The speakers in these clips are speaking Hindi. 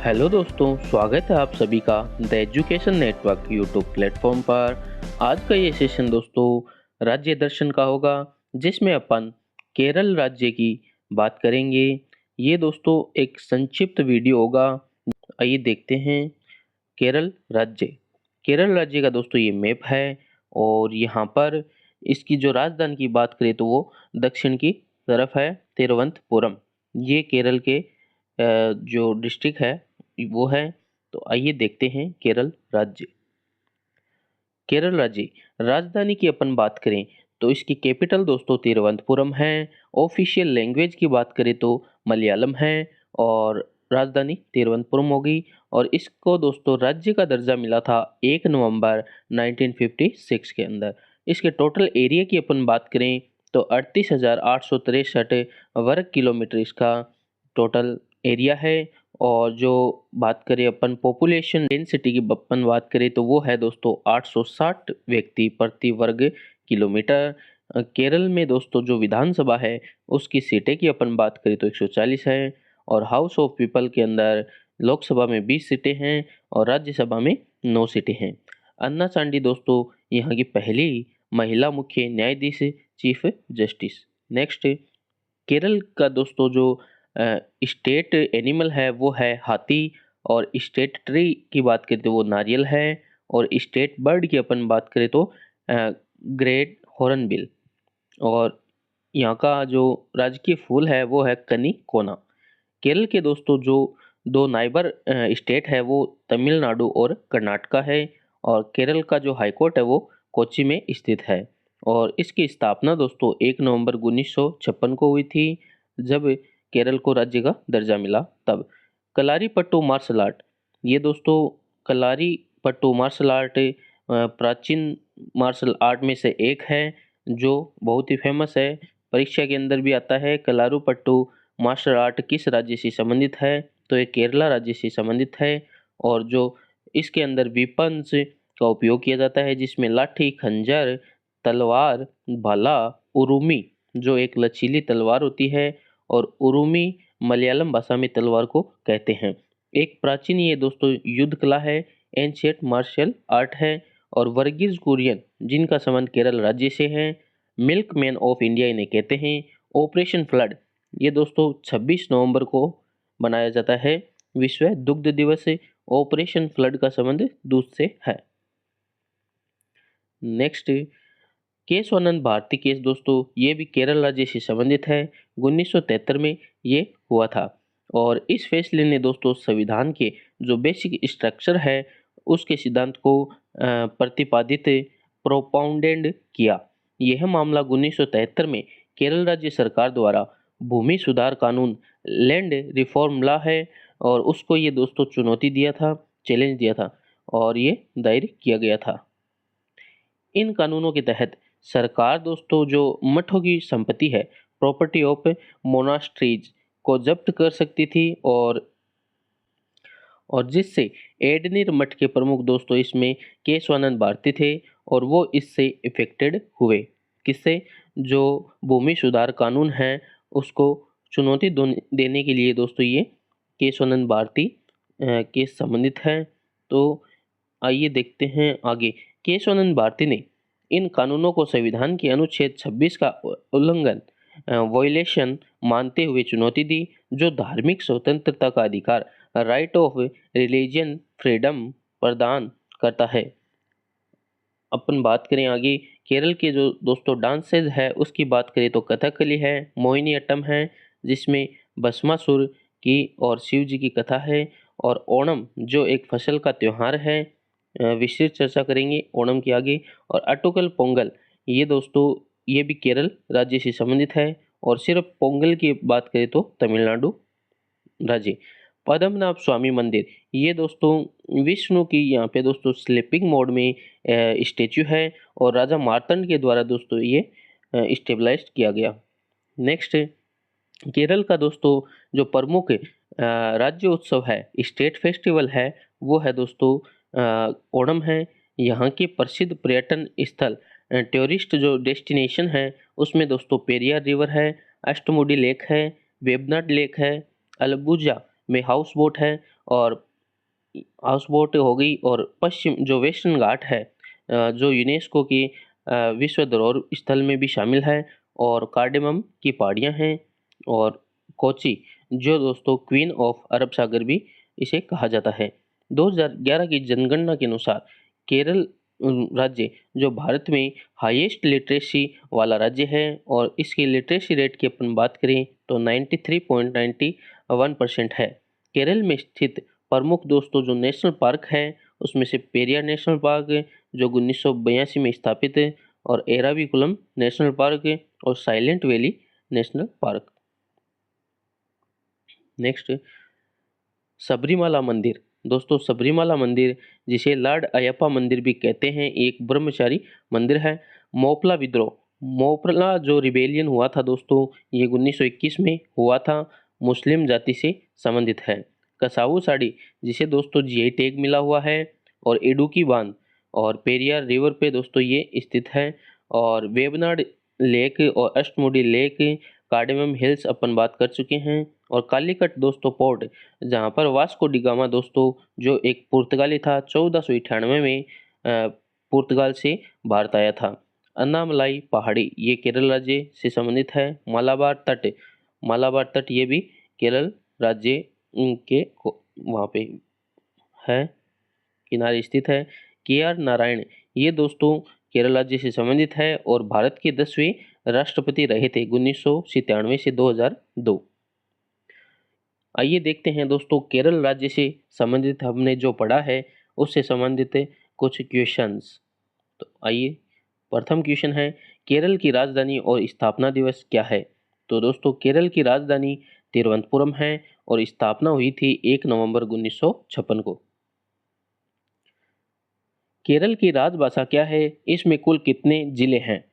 हेलो दोस्तों, स्वागत है आप सभी का the education network YouTube platform पर। आज का ये सेशन दोस्तों राज्य दर्शन का होगा, जिसमें अपन केरल राज्य की बात करेंगे। ये दोस्तों एक संक्षिप्त वीडियो होगा। आइए देखते हैं। केरल राज्य। केरल राज्य का दोस्तों ये मैप है और यहाँ पर इसकी जो राजधानी की बात करें तो वो दक्षिण की तरफ है, तिरुवनंतपुरम। ये केरल के जो डिस्ट्रिक्ट है वो है। तो आइए देखते हैं केरल राज्य। केरल राज्य राजधानी की अपन बात करें तो इसकी कैपिटल दोस्तों तिरुवनंतपुरम है। ऑफिशियल लैंग्वेज की बात करें तो मलयालम है और राजधानी तिरुवनंतपुरम होगी। और इसको दोस्तों राज्य का दर्जा मिला था 1 नवंबर 1956 के अंदर। इसके टोटल एरिया की अपन बात करें तो 38,863 वर्ग किलोमीटर इसका टोटल एरिया है। और जो बात करें अपन पॉपुलेशन डेंसिटी की अपन बात करें तो वो है दोस्तों 860 व्यक्ति प्रति वर्ग किलोमीटर। केरल में दोस्तों जो विधानसभा है उसकी सीटें की अपन बात करें तो 140 है। और हाउस ऑफ पीपल के अंदर लोकसभा में 20 सीटें हैं और राज्यसभा में 9 सीटें हैं। अन्ना चांडी दोस्तों यहाँ की पहली महिला मुख्य न्यायाधीश, चीफ जस्टिस। नेक्स्ट, केरल का दोस्तों जो स्टेट एनिमल है वो है हाथी। और स्टेट ट्री की बात करें तो वो नारियल है। और स्टेट बर्ड की अपन बात करें तो ग्रेट हॉर्नबिल। और यहाँ का जो राजकीय फूल है वो है कनी कोना। केरल के दोस्तों जो दो नाइबर स्टेट है वो तमिलनाडु और कर्नाटका है। और केरल का जो हाईकोर्ट है वो कोच्चि में स्थित है। और इसकी स्थापना दोस्तों 1 नवंबर 1956 को हुई थी, जब केरल को राज्य का दर्जा मिला तब। Kalaripayattu martial art. ये दोस्तों कलारीपट्टू मार्शल आर्ट प्राचीन मार्शल आर्ट में से एक है जो बहुत ही फेमस है। परीक्षा के अंदर भी आता है। कलारीपट्टू मार्शल आर्ट किस राज्य से संबंधित है तो ये केरला राज्य से संबंधित है। और जो इसके अंदर वेपन्स का उपयोग किया जाता है जिसमें लाठी, खंजर, तलवार, भाला, उरुमी जो एक लचीली तलवार होती है, और उरुमी मलयालम भाषा में तलवार को कहते हैं। एक प्राचीन ये दोस्तों युद्ध कला है, एंशिएंट मार्शल आर्ट है। और वर्गीज कुरियन जिनका संबंध केरल राज्य से है, मिल्कमैन ऑफ इंडिया इन्हें कहते हैं। ऑपरेशन फ्लड ये दोस्तों 26 नवंबर को मनाया जाता है, विश्व दुग्ध दिवस से। ऑपरेशन फ्लड का संबंध दूध से है। नेक्स्ट, केशवानंद भारती केस दोस्तों ये भी केरल राज्य से संबंधित है। 1973 में ये हुआ था। और इस फैसले ने दोस्तों संविधान के जो बेसिक स्ट्रक्चर है उसके सिद्धांत को प्रतिपादित प्रोपाउंडेड किया। यह मामला 1973 में केरल राज्य सरकार द्वारा भूमि सुधार कानून, लैंड रिफॉर्म लॉ है, और उसको ये दोस्तों चुनौती दिया था, चैलेंज दिया था, और ये दायर किया गया था। इन कानूनों के तहत सरकार दोस्तों जो मठों की संपत्ति है, प्रॉपर्टी ऑफ मोनास्ट्रीज को जब्त कर सकती थी। और जिससे एडनीर मठ के प्रमुख दोस्तों इसमें केशवानंद भारती थे, और वो इससे इफेक्टेड हुए। किससे? जो भूमि सुधार कानून है उसको चुनौती देने के लिए दोस्तों ये केशवानंद भारती के संबंधित है। तो आइए देखते हैं आगे। केशवानंद भारती ने इन कानूनों को संविधान के अनुच्छेद 26 का उल्लंघन, वॉयलेशन मानते हुए चुनौती दी, जो धार्मिक स्वतंत्रता का अधिकार, राइट ऑफ रिलीजियन फ्रीडम प्रदान करता है। अपन बात करें आगे केरल के जो दोस्तों डांसेज है उसकी बात करें तो कथकली है, मोहिनीअट्टम है जिसमें भस्मासुर की और शिव जी की कथा है। और ओणम जो एक फसल का त्यौहार है, विस्तृत चर्चा करेंगे ओणम की आगे। और अटुकल पोंगल ये दोस्तों ये भी केरल राज्य से संबंधित है। और सिर्फ पोंगल की बात करें तो तमिलनाडु राज्य। पद्मनाभ स्वामी मंदिर ये दोस्तों विष्णु की यहाँ पे दोस्तों स्लीपिंग मोड में स्टेच्यू है, और राजा मार्तंड के द्वारा दोस्तों ये स्टेबलाइज किया गया। नेक्स्ट, केरल का दोस्तों जो प्रमुख राज्य उत्सव है, स्टेट फेस्टिवल है, वो है दोस्तों ओणम है। यहाँ के प्रसिद्ध पर्यटन स्थल, टूरिस्ट जो डेस्टिनेशन है उसमें दोस्तों पेरियार रिवर है, अष्टमुडी लेक है, वेबनाड लेक है, अलबुजा में हाउस बोट है, और हाउस बोट हो गई, और पश्चिम जो वेस्टर्न घाट है जो यूनेस्को की विश्व धरोहर स्थल में भी शामिल है, और कार्डेमम की पहाड़ियाँ हैं, और कोची जो दोस्तों क्वीन ऑफ अरब सागर भी इसे कहा जाता है। 2011 की जनगणना के अनुसार केरल राज्य जो भारत में हाईएस्ट लिटरेसी वाला राज्य है, और इसकी लिटरेसी रेट की अपन बात करें तो 93.91% है। केरल में स्थित प्रमुख दोस्तों जो नेशनल पार्क है उसमें से पेरियार नेशनल पार्क जो 1982 में स्थापित है, और एराविकुलम नेशनल पार्क और silent valley national park. Next, Sabarimala मंदिर। दोस्तों सबरीमाला मंदिर जिसे लॉर्ड अयप्पा मंदिर भी कहते हैं, एक ब्रह्मचारी मंदिर है। मोपला विद्रोह, मोपला जो रिबेलियन हुआ था दोस्तों, ये 1921 में हुआ था, मुस्लिम जाति से संबंधित है। कसावू साड़ी जिसे दोस्तों जीआई टैग मिला हुआ है, और इडुक्की बांध और पेरियार रिवर पे दोस्तों ये स्थित है, और वेबनाड लेक और अष्टमुडी लेक, कार्डेमम हिल्स अपन बात कर चुके हैं, और कालीकट दोस्तों पोर्ट जहाँ पर वास्को डी गामा दोस्तों जो एक पुर्तगाली था 1498 में पुर्तगाल से भारत आया था। अन्नामलाई पहाड़ी ये केरल राज्य से संबंधित है। मालाबार तट, मालाबार तट ये भी केरल राज्य के वहाँ पे है, किनारे स्थित है। के आर नारायण ये दोस्तों केरल राज्य से संबंधित है, और भारत के 10वें राष्ट्रपति रहे थे 1997 से 2002। आइए देखते हैं दोस्तों केरल राज्य से संबंधित हमने जो पढ़ा है उससे संबंधित कुछ क्वेश्चंस। तो आइए, प्रथम क्वेश्चन है केरल की राजधानी और स्थापना दिवस क्या है? तो दोस्तों केरल की राजधानी तिरुवनंतपुरम है, और स्थापना हुई थी 1 नवंबर 1956 को। केरल की राजभाषा क्या है? इसमें कुल कितने जिले हैं?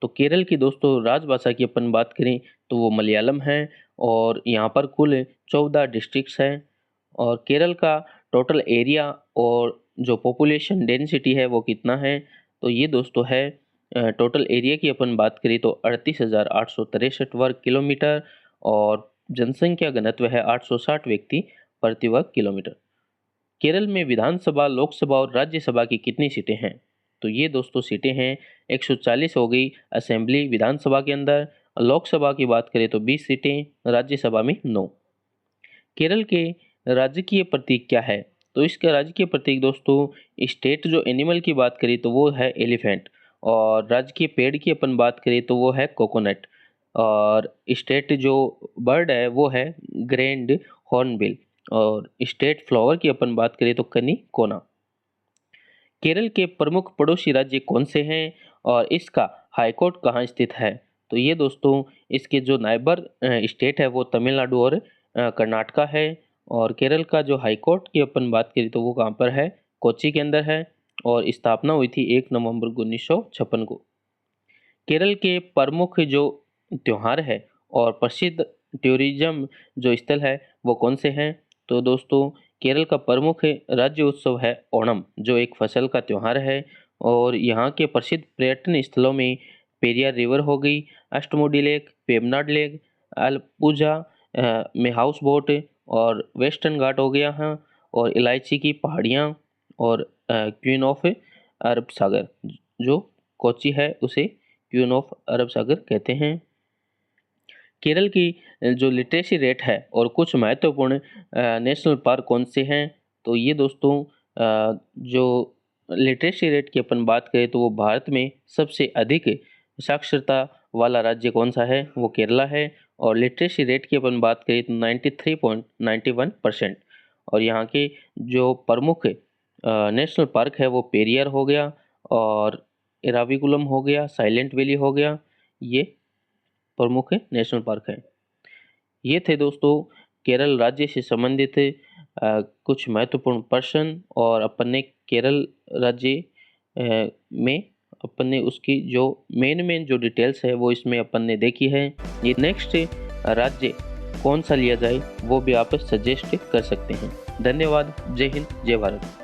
तो केरल की दोस्तों राजभाषा की अपन बात करें तो वो मलयालम है, और यहाँ पर कुल 14 डिस्ट्रिक्ट्स हैं। और केरल का टोटल एरिया और जो पॉपुलेशन डेंसिटी है वो कितना है? तो ये दोस्तों है टोटल एरिया की अपन बात करें तो 38,863 वर्ग किलोमीटर, और जनसंख्या घनत्व है 860 व्यक्ति प्रति वर्ग किलोमीटर। केरल में विधानसभा, लोकसभा और राज्यसभा की कितनी सीटें हैं? तो ये दोस्तों सीटें हैं 140 हो गई असेंबली विधानसभा के अंदर। लोकसभा की बात करें तो 20 सीटें, राज्यसभा में 9। केरल के राजकीय प्रतीक क्या है? तो इसका राजकीय प्रतीक दोस्तों स्टेट जो एनिमल की बात करें तो वो है एलिफेंट, और राजकीय पेड़ की अपन बात करें तो वो है कोकोनट, और स्टेट जो बर्ड है वो है ग्रैंड हॉर्नबिल, और स्टेट फ्लावर की अपन बात करें तो कनी कोना। केरल के प्रमुख पड़ोसी राज्य कौन से हैं, और इसका हाईकोर्ट कहाँ स्थित है? तो ये दोस्तों इसके जो नाइबर स्टेट है वो तमिलनाडु और कर्नाटका है, और केरल का जो हाईकोर्ट की अपन बात करें तो वो कहाँ पर है? कोच्चि के अंदर है, और स्थापना हुई थी 1 नवंबर 1956 को। केरल के प्रमुख जो त्योहार है और प्रसिद्ध टूरिज्म जो स्थल है वो कौन से हैं? तो दोस्तों केरल का प्रमुख राज्य उत्सव है ओणम, जो एक फसल का त्यौहार है, और यहाँ के प्रसिद्ध पर्यटन स्थलों में पेरियार रिवर हो गई, अष्टमुडी लेक, वेबनाड लेक, अलपुझा में हाउस बोट, और वेस्टर्न घाट हो गया है, और इलायची की पहाड़ियाँ, और क्वीन ऑफ अरब सागर जो कोच्चि है उसे क्वीन ऑफ अरब सागर कहते हैं। केरल की जो लिटरेसी रेट है और कुछ महत्वपूर्ण नेशनल पार्क कौन से हैं? तो ये दोस्तों जो लिटरेसी रेट की अपन बात करें तो वो भारत में सबसे अधिक साक्षरता वाला राज्य कौन सा है? वो केरला है, और लिटरेसी रेट की अपन बात करें तो 93.91%। और यहाँ के जो प्रमुख नेशनल पार्क है वो पेरियार हो गया, और एराविकुलम हो गया, साइलेंट वैली हो गया, ये प्रमुख नेशनल पार्क है। ये थे दोस्तों केरल राज्य से संबंधित कुछ महत्वपूर्ण प्रश्न, और अपन ने केरल राज्य में अपन ने उसकी जो मेन जो डिटेल्स है वो इसमें अपन ने देखी है। ये नेक्स्ट राज्य कौन सा लिया जाए वो भी आप सजेस्ट कर सकते हैं। धन्यवाद। जय हिंद, जय भारत।